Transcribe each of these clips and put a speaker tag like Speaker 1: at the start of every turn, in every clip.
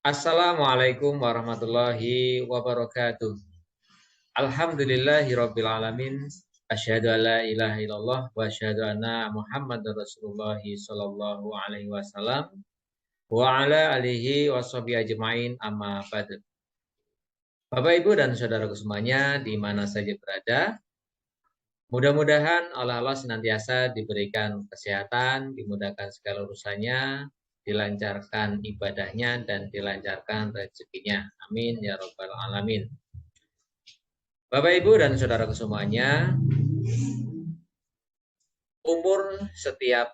Speaker 1: Assalamualaikum warahmatullahi wabarakatuh. Alhamdulillahirabbil alamin. Asyhadu an la ilaha illallah wa asyhadu anna Muhammadar Rasulullah sallallahu alaihi wasallam wa ala alihi washabihi ajmain amma ba'du. Bapak Ibu dan saudaraku semuanya di mana saja berada, mudah-mudahan oleh Allah senantiasa diberikan kesehatan, dimudahkan segala urusannya, dilancarkan ibadahnya dan dilancarkan rezekinya. Amin ya rabbal alamin. Bapak Ibu dan saudaraku semuanya, umur setiap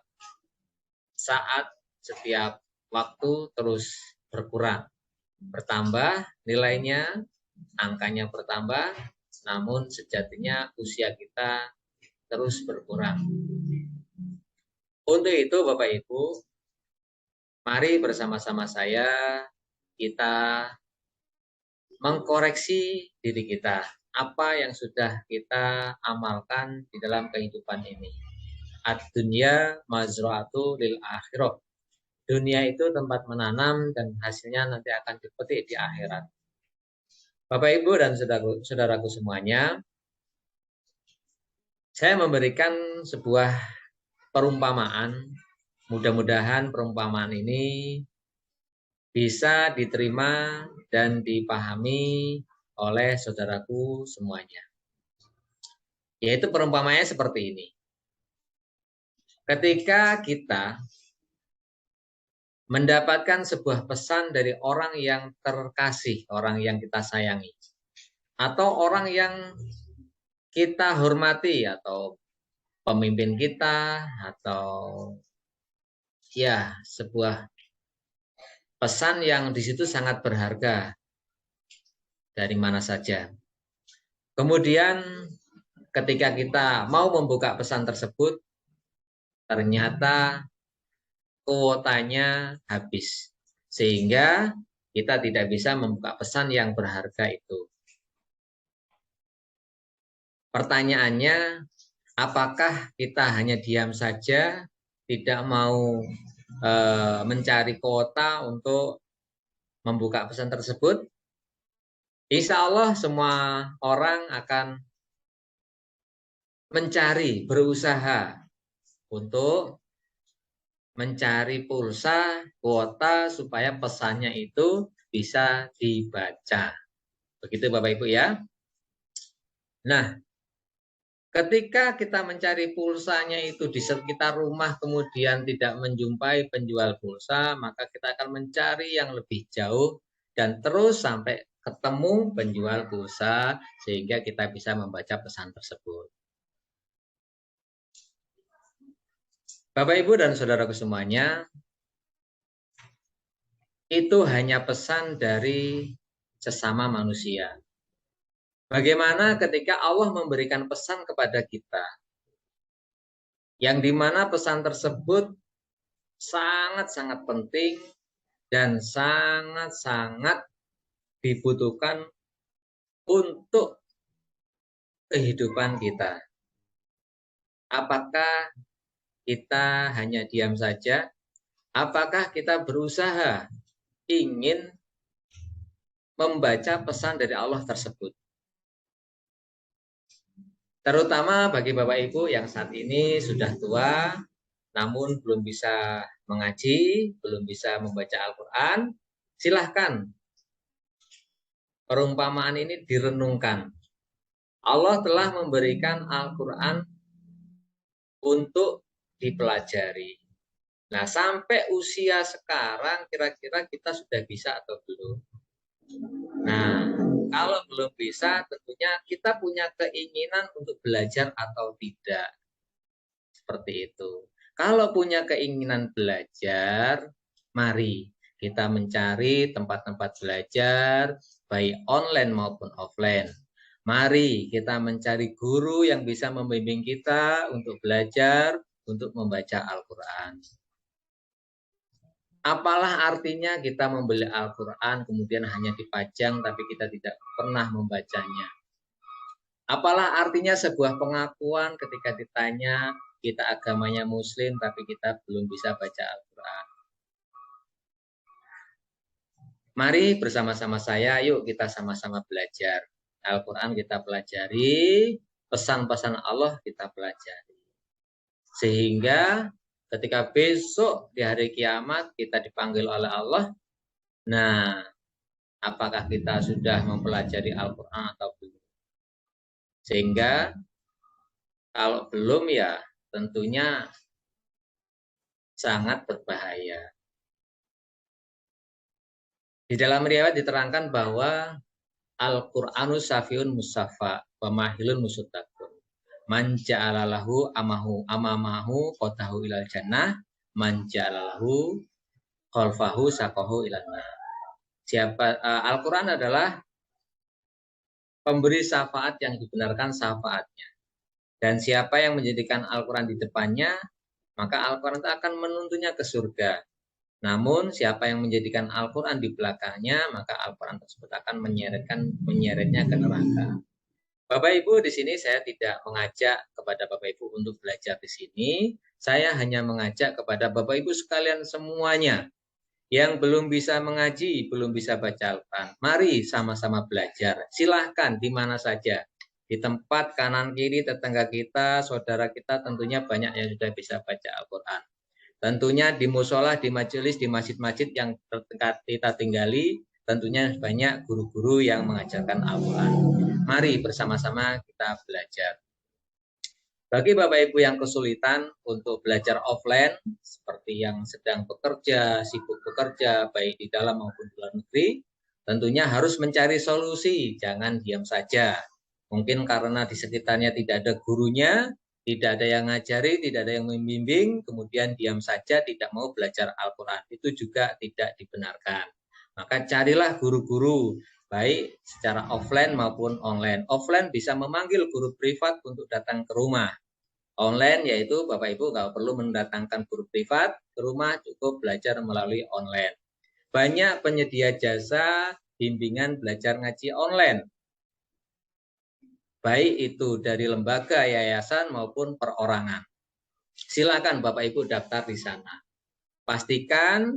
Speaker 1: saat, setiap waktu terus berkurang. Bertambah nilainya, angkanya bertambah, namun sejatinya usia kita terus berkurang. Untuk itu Bapak Ibu, mari bersama-sama saya kita mengkoreksi diri kita. Apa yang sudah kita amalkan di dalam kehidupan ini. Ad-dunya mazra'atu lil akhirah. Dunia itu tempat menanam dan hasilnya nanti akan dipetik di akhirat. Bapak Ibu dan saudaraku semuanya, saya memberikan sebuah perumpamaan. Mudah-mudahan perumpamaan ini bisa diterima dan dipahami oleh saudaraku semuanya. Yaitu perumpamaannya seperti ini. Ketika kita mendapatkan sebuah pesan dari orang yang terkasih, orang yang kita sayangi, atau orang yang kita hormati, atau pemimpin kita, atau ya sebuah pesan yang di situ sangat berharga dari mana saja. Kemudian ketika kita mau membuka pesan tersebut, ternyata kuotanya habis, sehingga kita tidak bisa membuka pesan yang berharga itu. Pertanyaannya, apakah kita hanya diam saja, tidak mau mencari kuota untuk membuka pesan tersebut? Insya Allah semua orang akan mencari, berusaha untuk mencari pulsa, kuota, supaya pesannya itu bisa dibaca. Begitu Bapak Ibu ya. Nah, ketika kita mencari pulsanya itu di sekitar rumah, kemudian tidak menjumpai penjual pulsa, maka kita akan mencari yang lebih jauh dan terus sampai ketemu penjual pulsa sehingga kita bisa membaca pesan tersebut. Bapak Ibu dan saudaraku semuanya, itu hanya pesan dari sesama manusia. Bagaimana ketika Allah memberikan pesan kepada kita, yang dimana pesan tersebut sangat-sangat penting dan sangat-sangat dibutuhkan untuk kehidupan kita. Apakah kita hanya diam saja? Apakah kita berusaha ingin membaca pesan dari Allah tersebut? Terutama bagi Bapak Ibu yang saat ini sudah tua, namun belum bisa mengaji, belum bisa membaca Al-Quran, silahkan perumpamaan ini direnungkan. Allah telah memberikan Al-Quran untuk dipelajari. Nah, sampai usia sekarang kira-kira kita sudah bisa atau belum? Nah, kalau belum bisa, tentunya kita punya keinginan untuk belajar atau tidak. Seperti itu. Kalau punya keinginan belajar, mari kita mencari tempat-tempat belajar, baik online maupun offline. Mari kita mencari guru yang bisa membimbing kita untuk belajar, untuk membaca Al-Quran. Apalah artinya kita membeli Al-Quran kemudian hanya dipajang tapi kita tidak pernah membacanya. Apalah artinya sebuah pengakuan ketika ditanya kita agamanya Muslim tapi kita belum bisa baca Al-Quran. Mari bersama-sama saya, yuk kita sama-sama belajar. Al-Quran kita pelajari, pesan-pesan Allah kita pelajari. Sehingga ketika besok di hari kiamat kita dipanggil oleh Allah, nah apakah kita sudah mempelajari Al-Quran atau belum? Sehingga kalau belum ya tentunya sangat berbahaya. Di dalam riwayat diterangkan bahwa Al-Qur'anu safiun musafa wa mahilun musutakun. Man ja'alalahu amamahu qotahu ilal jannah, man ja'alalahu khalfahu saqahu ilal nar. Al-Qur'an adalah pemberi syafaat yang dibenarkan syafaatnya. Dan siapa yang menjadikan Al-Quran di depannya, maka Al-Quran itu akan menuntunnya ke surga. Namun siapa yang menjadikan Al-Quran di belakangnya, maka Al-Quran tersebut akan menyeretnya ke neraka. Bapak Ibu, di sini saya tidak mengajak kepada Bapak Ibu untuk belajar di sini. Saya hanya mengajak kepada Bapak Ibu sekalian semuanya yang belum bisa mengaji, belum bisa baca Al-Quran. Mari sama-sama belajar. Silahkan di mana saja. Di tempat kanan kiri tetangga kita, saudara kita tentunya banyak yang sudah bisa baca Al-Quran. Tentunya di musola, di majelis, di masjid-masjid yang kita tinggali, tentunya banyak guru-guru yang mengajarkan Al-Quran. Mari bersama-sama kita belajar. Bagi Bapak Ibu yang kesulitan untuk belajar offline, seperti yang sedang bekerja, sibuk bekerja, baik di dalam maupun di luar negeri, tentunya harus mencari solusi, jangan diam saja. Mungkin karena di sekitarnya tidak ada gurunya, tidak ada yang ngajari, tidak ada yang membimbing, kemudian diam saja tidak mau belajar Al-Quran. Itu juga tidak dibenarkan. Maka carilah guru-guru, baik secara offline maupun online. Offline bisa memanggil guru privat untuk datang ke rumah. Online yaitu Bapak Ibu nggak perlu mendatangkan guru privat ke rumah, cukup belajar melalui online. Banyak penyedia jasa bimbingan belajar ngaji online. Baik itu dari lembaga, yayasan maupun perorangan. Silakan Bapak Ibu daftar di sana. Pastikan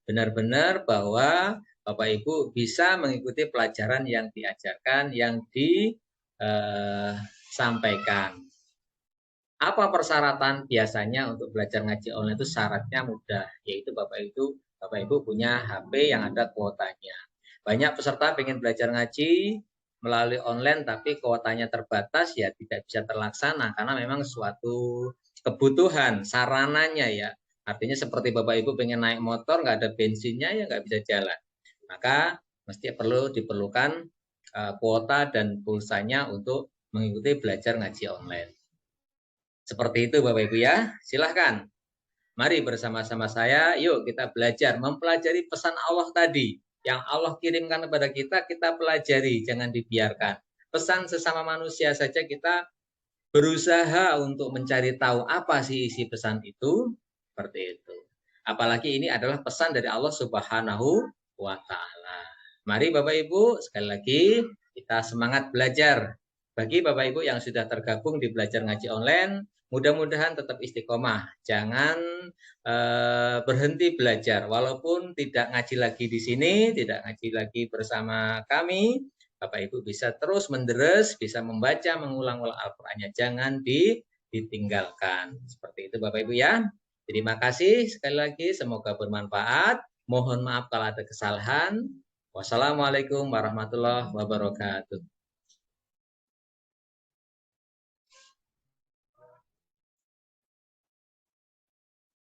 Speaker 1: benar-benar bahwa Bapak Ibu bisa mengikuti pelajaran yang diajarkan, yang disampaikan. Apa persyaratan biasanya untuk belajar ngaji online itu? Syaratnya mudah, yaitu Bapak Ibu punya HP yang ada kuotanya. Banyak peserta ingin belajar ngaji melalui online tapi kuotanya terbatas, ya tidak bisa terlaksana karena memang suatu kebutuhan sarananya ya. Artinya seperti Bapak Ibu pengen naik motor nggak ada bensinnya ya nggak bisa jalan. Maka mesti diperlukan kuota dan pulsanya untuk mengikuti belajar ngaji online. Seperti itu Bapak Ibu ya, silahkan. Mari bersama-sama saya, yuk kita belajar, mempelajari pesan Allah tadi. Yang Allah kirimkan kepada kita, kita pelajari, jangan dibiarkan. Pesan sesama manusia saja kita berusaha untuk mencari tahu apa sih isi pesan itu, seperti itu. Apalagi ini adalah pesan dari Allah Subhanahu wa Ta'ala. Mari Bapak Ibu, sekali lagi kita semangat belajar. Bagi Bapak Ibu yang sudah tergabung di belajar ngaji online, mudah-mudahan tetap istiqomah. Jangan berhenti belajar. Walaupun tidak ngaji lagi di sini, tidak ngaji lagi bersama kami, Bapak Ibu bisa terus menderes, bisa membaca, mengulang-ulang Al-Qur'annya. Jangan ditinggalkan. Seperti itu Bapak Ibu ya. Terima kasih sekali lagi, semoga bermanfaat. Mohon maaf kalau ada kesalahan. Wassalamualaikum warahmatullahi wabarakatuh.